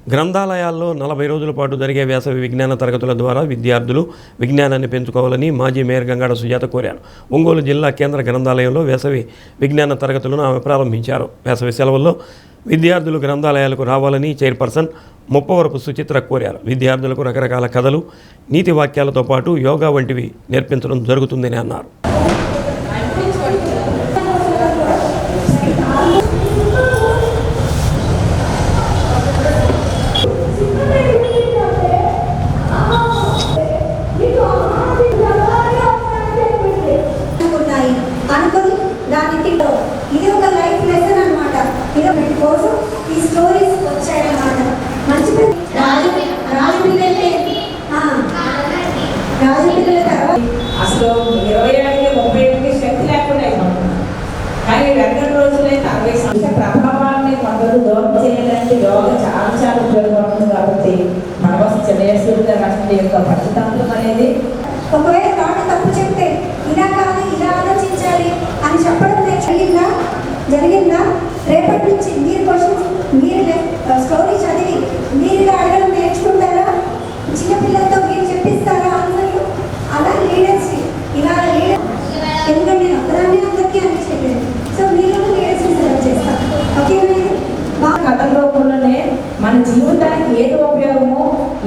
గ్రంథాలయాల్లో 40 రోజుల పాటు జరిగే వేసవి విజ్ఞాన తరగతుల ద్వారా విద్యార్థులు విజ్ఞానాన్ని పెంచుకోవాలని మాజీ మేయర్ గంగాడ సుజాత కోరారు. ఒంగోలు జిల్లా కేంద్ర గ్రంథాలయంలో వేసవి విజ్ఞాన తరగతులను ఆమె ప్రారంభించారు. వేసవి సెలవుల్లో విద్యార్థులు గ్రంథాలయాలకు రావాలని చైర్పర్సన్ ముప్పవరపు సుచిత్ర కోరారు. విద్యార్థులకు రకరకాల కథలు, నీతి వాక్యాలతో పాటు యోగా వంటివి నేర్పించడం జరుగుతుందని అన్నారు. ఇది ఒక లైఫ్ లెసన్ అన్నమాట. ఇది కోసం ఈ స్టోరీస్ వచ్చాయన్నమాట. మంచి రాజపిల్లల తర్వాత అసలు 20 ఏళ్ళకి 30 ఏళ్ళకి శక్తి లేకుండా అయిపోతుంది. కానీ 2 రోజులైతే 60 సంవత్సరాల ప్రభావాన్ని కొందరు దూరం చేయడానికి యోగా చాలా ఉపయోగపడుతుంది. కాబట్టి మనవస చంద్రశేఖర్ రాష్ట్రం యొక్క పఠితాంతం అనేది ఒకవేళ తాను తప్పు చెప్తే ఇలా కాదు ఇలా ఆలోచించాలి అని చెప్పడం జరిగిందా? రేపటి నుంచి మీరు క్వశ్చన్స్ మీరు స్టోరీ చదివి మీరుగా అడగడం నేర్చుకుంటారా? చిన్నపిల్లలతో మీరు చెప్పిస్తారా ఆన్సర్లు? అలా లీడర్స్ ఇలా లీడర్, ఎందుకంటే నేను ఒకదాన్ని అందరికీ అని చెప్పలేదు. సో మీరు లీడర్స్ సెలెక్ట్ చేస్తాను. ఓకేనా? మా కథల రూపంలోనే మన జీవితానికి ఏది ఉపయోగమో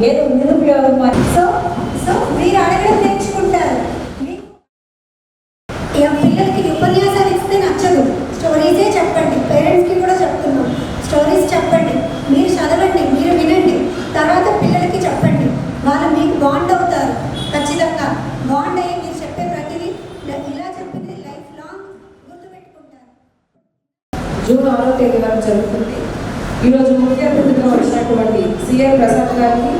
ఏది నిరుపయోగమో సో మీరు అడగడం నేర్చుకుంటారు. పిల్లలకి ఉపన్యాసాలు ఇస్తే నచ్చదు, స్టోరీసే చెప్పండి. పేరెంట్స్కి కూడా చెప్తున్నాం, స్టోరీస్ చెప్పండి, మీరు చదవండి, మీరు వినండి, తర్వాత పిల్లలకి చెప్పండి. వాళ్ళు మీకు బాండ్ అవుతారు. ఖచ్చితంగా బాండ్ అయ్యి మీరు చెప్పే ప్రతిదీ ఇలా చెప్పింది లైఫ్ లాంగ్ గుర్తుపెట్టుకుంటారు. జూన్ 6వ తేదీ వరకు జరుగుతుంది. ఈరోజు ముఖ్య అతిథిగా వచ్చినటువంటి సిఆర్ ప్రసాద్ గారికి,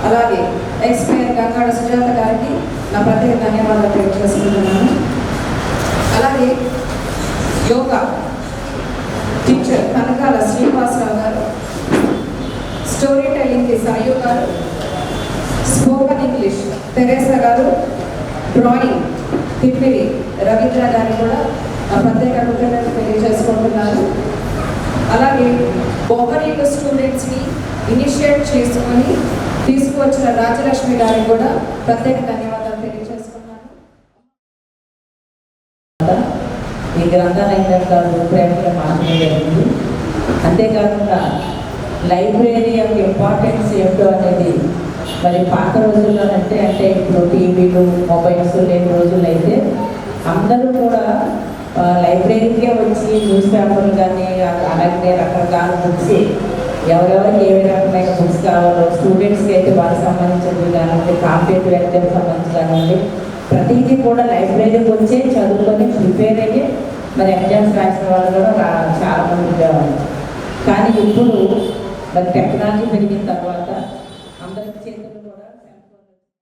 అలాగే ఎక్స్పైర్ గంగాడ సుజాత గారికి నా ప్రత్యేక ధన్యవాదాలు తెలియజేసుకుంటున్నాను. అలాగే యోగా టీచర్ కనకాల శ్రీనివాసరావు గారు, స్టోరీ టెల్లింగ్కి సాయు గారు, స్పోకన్ ఇంగ్లీష్ తెరేసా గారు, డ్రాయింగ్ తిప్పిడి రవీంద్ర గారిని కూడా ప్రత్యేక కృతజ్ఞతలు తెలియజేసుకుంటున్నారు. అలాగే బొమ్మరీలు స్టూడెంట్స్ని ఇనిషియేట్ చేసుకొని తీసుకువచ్చిన రాజలక్ష్మి గారికి కూడా ప్రత్యేక ధన్యవాదాలు తెలియజేసుకున్నాను. ఈ గ్రంథాలయం గారు ప్రేమగా మాట్లాడేది. అంతేకాకుండా లైబ్రరీ యొక్క ఇంపార్టెన్స్ ఏమిటో అనేది మరి పాత రోజుల్లోనంటే ఇప్పుడు టీవీలు మొబైల్స్ లేని రోజుల్లో అయితే అందరూ కూడా లైబ్రరీకే వచ్చి న్యూస్ పేపర్లు కానీ అలాగే రకరకాల బుక్స్ ఎవరెవరికి ఏ రకమైన బుక్స్ కావాలో స్టూడెంట్స్కి అయితే వాళ్ళకి సంబంధించినవి కానివ్వండి, కాంపిటేటివ్ ఎగ్జామ్కి సంబంధించి కానివ్వండి, ప్రతిదీ కూడా లైబ్రరీకి వచ్చే చదువుకొని ప్రిపేర్ అయ్యి మరి ఎగ్జామ్స్ రాసిన వాళ్ళు కూడా చాలామంది ఉండేవాళ్ళు. కానీ ఇప్పుడు మరి టెక్నాలజీ పెరిగిన తర్వాత అందరికి చేతులు